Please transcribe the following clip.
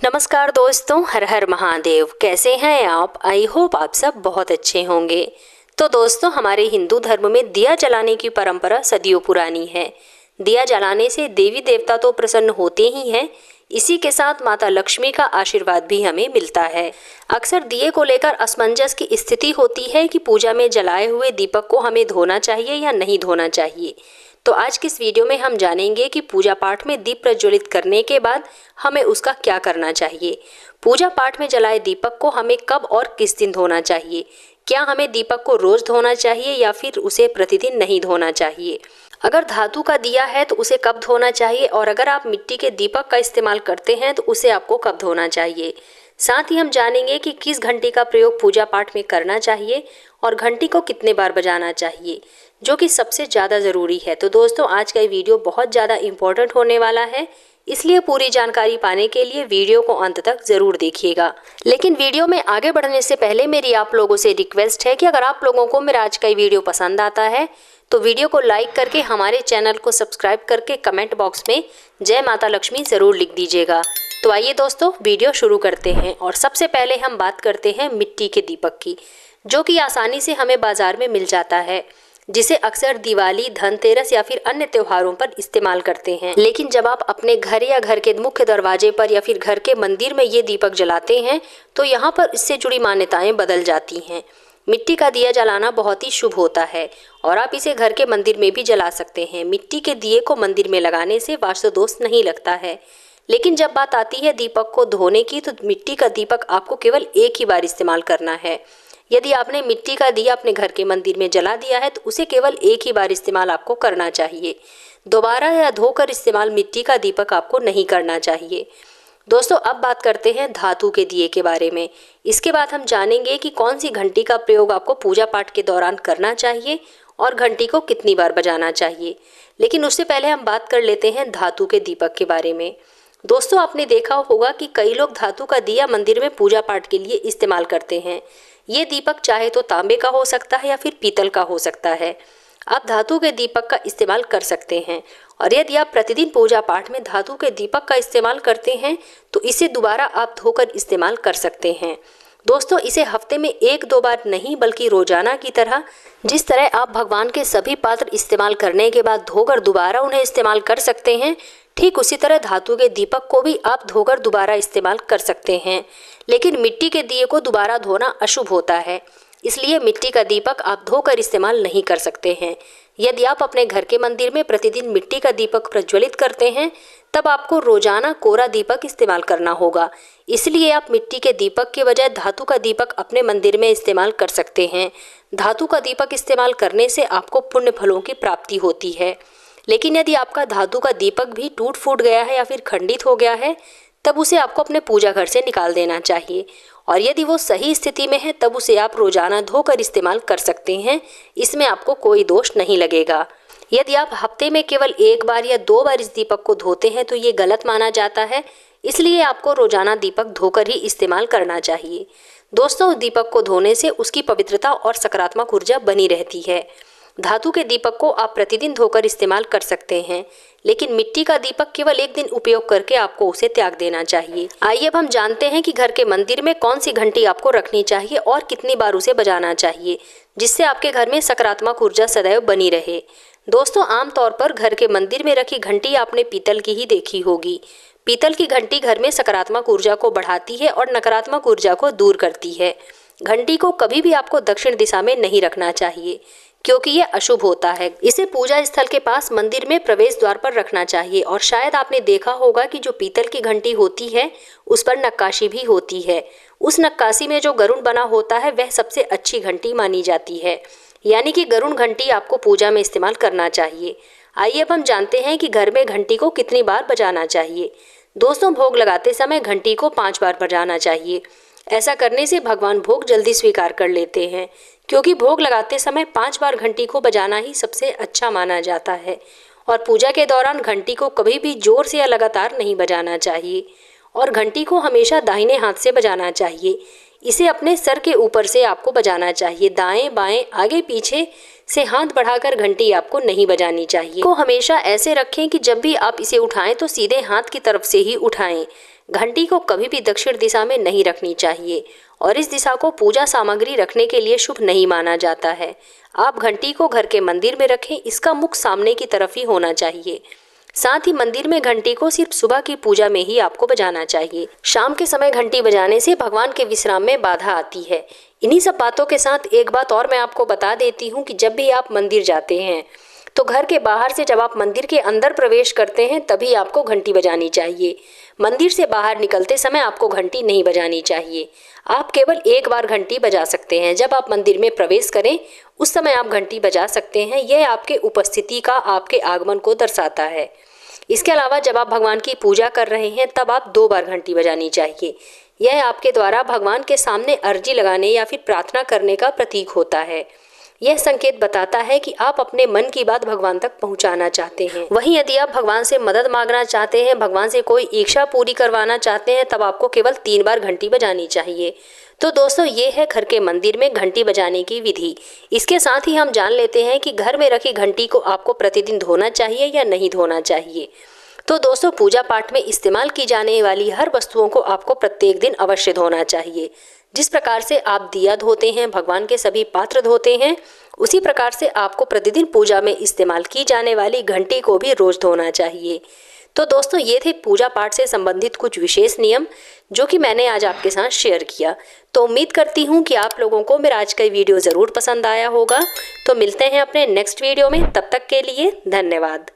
नमस्कार दोस्तों, हर हर महादेव। कैसे हैं आप? आई होप आप सब बहुत अच्छे होंगे। तो दोस्तों, हमारे हिंदू धर्म में दिया जलाने की परंपरा सदियों पुरानी है। दिया जलाने से देवी देवता तो प्रसन्न होते ही हैं, इसी के साथ माता लक्ष्मी का आशीर्वाद भी हमें मिलता है। अक्सर दिए को लेकर असमंजस की स्थिति होती है कि पूजा में जलाए हुए दीपक को हमें धोना चाहिए या नहीं धोना चाहिए। तो आज की इस वीडियो में हम जानेंगे कि पूजा पाठ में दीप प्रज्वलित करने के बाद हमें उसका क्या करना चाहिए। पूजा पाठ में जलाए दीपक को हमें कब और किस दिन धोना चाहिए। क्या हमें दीपक को रोज धोना चाहिए या फिर उसे प्रतिदिन नहीं धोना चाहिए। अगर धातु का दिया है तो उसे कब धोना चाहिए, और अगर आप मिट्टी के दीपक का इस्तेमाल करते हैं तो उसे आपको कब धोना चाहिए। साथ ही हम जानेंगे कि किस घंटी का प्रयोग पूजा पाठ में करना चाहिए और घंटी को कितने बार बजाना चाहिए, जो कि सबसे ज़्यादा ज़रूरी है। तो दोस्तों, आज का ये वीडियो बहुत ज़्यादा इम्पोर्टेंट होने वाला है, इसलिए पूरी जानकारी पाने के लिए वीडियो को अंत तक ज़रूर देखिएगा। लेकिन वीडियो में आगे बढ़ने से पहले मेरी आप लोगों से रिक्वेस्ट है कि अगर आप लोगों को मेरा आज का ये वीडियो पसंद आता है तो वीडियो को लाइक करके हमारे चैनल को सब्सक्राइब करके कमेंट बॉक्स में जय माता लक्ष्मी ज़रूर लिख दीजिएगा। तो आइए दोस्तों, वीडियो शुरू करते हैं। और सबसे पहले हम बात करते हैं मिट्टी के दीपक की, जो कि आसानी से हमें बाजार में मिल जाता है, जिसे अक्सर दिवाली, धनतेरस या फिर अन्य त्योहारों पर इस्तेमाल करते हैं। लेकिन जब आप अपने घर या घर के मुख्य दरवाजे पर या फिर घर के मंदिर में ये दीपक जलाते हैं तो यहाँ पर इससे जुड़ी मान्यताएं बदल जाती हैं। मिट्टी का दिया जलाना बहुत ही शुभ होता है और आप इसे घर के मंदिर में भी जला सकते हैं। मिट्टी के दिए को मंदिर में लगाने से वास्तु दोष नहीं लगता है। लेकिन जब बात आती है दीपक को धोने की, तो मिट्टी का दीपक आपको केवल एक ही बार इस्तेमाल करना है। यदि आपने मिट्टी का दिया अपने घर के मंदिर में जला दिया है तो उसे केवल एक ही बार इस्तेमाल आपको करना चाहिए। दोबारा या धोकर इस्तेमाल मिट्टी का दीपक आपको नहीं करना चाहिए। दोस्तों, अब बात करते हैं धातु के दिए के बारे में। इसके बाद हम जानेंगे कि कौन सी घंटी का प्रयोग आपको पूजा पाठ के दौरान करना चाहिए और घंटी को कितनी बार बजाना चाहिए। लेकिन उससे पहले हम बात कर लेते हैं धातु के दीपक के बारे में। दोस्तों, आपने देखा होगा कि कई लोग धातु का दिया मंदिर में पूजा पाठ के लिए इस्तेमाल करते हैं। ये दीपक चाहे तो तांबे का हो सकता है या फिर पीतल का हो सकता है। आप धातु के दीपक का इस्तेमाल कर सकते हैं, और यदि आप प्रतिदिन पूजा पाठ में धातु के दीपक का इस्तेमाल करते हैं तो इसे दोबारा आप धोकर इस्तेमाल कर सकते हैं। दोस्तों, इसे हफ्ते में 1-2 बार नहीं बल्कि रोजाना की तरह, जिस तरह आप भगवान के सभी पात्र इस्तेमाल करने के बाद धोकर दोबारा उन्हें इस्तेमाल कर सकते हैं, ठीक उसी तरह धातु के दीपक को भी आप धोकर दोबारा इस्तेमाल कर सकते हैं। लेकिन मिट्टी के दिए को दोबारा धोना अशुभ होता है, इसलिए मिट्टी का दीपक आप धोकर इस्तेमाल नहीं कर सकते हैं। यदि आप अपने घर के मंदिर में प्रतिदिन मिट्टी का दीपक प्रज्वलित करते हैं तब आपको रोजाना कोरा दीपक इस्तेमाल करना होगा। इसलिए आप मिट्टी के दीपक के बजाय धातु का दीपक अपने मंदिर में इस्तेमाल कर सकते हैं। धातु का दीपक इस्तेमाल करने से आपको पुण्य फलों की प्राप्ति होती है। लेकिन यदि आपका धातु का दीपक भी टूट फूट गया है या फिर खंडित हो गया है तब उसे आपको अपने पूजा घर से निकाल देना चाहिए, और यदि वो सही स्थिति में है तब उसे आप रोजाना धोकर इस्तेमाल कर सकते हैं। इसमें आपको कोई दोष नहीं लगेगा। यदि आप हफ्ते में केवल 1 बार या 2 बार इस दीपक को धोते हैं तो ये गलत माना जाता है, इसलिए आपको रोजाना दीपक धोकर ही इस्तेमाल करना चाहिए। दोस्तों, दीपक को धोने से उसकी पवित्रता और सकारात्मक ऊर्जा बनी रहती है। धातु के दीपक को आप प्रतिदिन धोकर इस्तेमाल कर सकते हैं, लेकिन मिट्टी का दीपक केवल एक दिन उपयोग करके आपको उसे त्याग देना चाहिए। आइए अब हम जानते हैं कि घर के मंदिर में कौन सी घंटी आपको रखनी चाहिए और कितनी बार उसे बजाना चाहिए, जिससे आपके घर में सकारात्मक ऊर्जा सदैव बनी रहे। दोस्तों, आमतौर पर घर के मंदिर में रखी घंटी आपने पीतल की ही देखी होगी। पीतल की घंटी घर में सकारात्मक ऊर्जा को बढ़ाती है और नकारात्मक ऊर्जा को दूर करती है। घंटी को कभी भी आपको दक्षिण दिशा में नहीं रखना चाहिए, क्योंकि यह अशुभ होता है। इसे पूजा स्थल के पास मंदिर में प्रवेश द्वार पर रखना चाहिए। और शायद आपने देखा होगा कि जो पीतल की घंटी होती है उस पर नक्काशी भी होती है। उस नक्काशी में जो गरुड़ बना होता है वह सबसे अच्छी घंटी मानी जाती है, यानी कि गरुड़ घंटी आपको पूजा में इस्तेमाल करना चाहिए। आइए अब हम जानते हैं कि घर में घंटी को कितनी बार बजाना चाहिए। दोस्तों, भोग लगाते समय घंटी को 5 बार बजाना चाहिए। ऐसा करने से भगवान भोग जल्दी स्वीकार कर लेते हैं, क्योंकि भोग लगाते समय 5 बार घंटी को बजाना ही सबसे अच्छा माना जाता है। और पूजा के दौरान घंटी को कभी भी जोर से या लगातार नहीं बजाना चाहिए, और घंटी को हमेशा दाहिने हाथ से बजाना चाहिए। इसे अपने सर के ऊपर से आपको बजाना चाहिए। दाएं बाएं आगे पीछे से हाथ बढ़ाकर घंटी आपको नहीं बजानी चाहिए। को हमेशा ऐसे रखें कि जब भी आप इसे उठाएं तो सीधे हाथ की तरफ से ही उठाएं। घंटी को कभी भी दक्षिण दिशा में नहीं रखनी चाहिए और इस दिशा को पूजा सामग्री रखने के लिए शुभ नहीं माना जाता है। आप घंटी को घर के मंदिर में रखें, इसका मुख सामने की तरफ ही होना चाहिए। साथ ही मंदिर में घंटी को सिर्फ सुबह की पूजा में ही आपको बजाना चाहिए। शाम के समय घंटी बजाने से भगवान के विश्राम में बाधा आती है। इन्हीं सब बातों के साथ एक बात और मैं आपको बता देती हूँ कि जब भी आप मंदिर जाते हैं तो घर के बाहर से जब आप मंदिर के अंदर प्रवेश करते हैं तभी आपको घंटी बजानी चाहिए। मंदिर से बाहर निकलते समय आपको घंटी नहीं बजानी चाहिए। आप केवल एक बार घंटी बजा सकते हैं। जब आप मंदिर में प्रवेश करें उस समय आप घंटी बजा सकते हैं। यह आपके उपस्थिति का, आपके आगमन को दर्शाता है। इसके अलावा जब आप भगवान की पूजा कर रहे हैं तब आप 2 बार घंटी बजानी चाहिए। यह आपके द्वारा भगवान के सामने अर्जी लगाने या फिर प्रार्थना करने का प्रतीक होता है। यह संकेत बताता है कि आप अपने मन की बात भगवान तक पहुंचाना चाहते हैं। वहीं यदि आप भगवान से मदद मांगना चाहते हैं, भगवान से कोई इच्छा पूरी करवाना चाहते हैं, तब आपको केवल 3 बार घंटी बजानी चाहिए। तो दोस्तों, ये है घर के मंदिर में घंटी बजाने की विधि। इसके साथ ही हम जान लेते हैं कि घर में रखी घंटी को आपको प्रतिदिन धोना चाहिए या नहीं धोना चाहिए। तो दोस्तों, पूजा पाठ में इस्तेमाल की जाने वाली हर वस्तुओं को आपको प्रत्येक दिन अवश्य धोना चाहिए। जिस प्रकार से आप दिया धोते हैं, भगवान के सभी पात्र धोते हैं, उसी प्रकार से आपको प्रतिदिन पूजा में इस्तेमाल की जाने वाली घंटी को भी रोज धोना चाहिए। तो दोस्तों, ये थे पूजा पाठ से संबंधित कुछ विशेष नियम जो कि मैंने आज आपके साथ शेयर किया। तो उम्मीद करती हूँ कि आप लोगों को मेरा आज का वीडियो ज़रूर पसंद आया होगा। तो मिलते हैं अपने नेक्स्ट वीडियो में, तब तक के लिए धन्यवाद।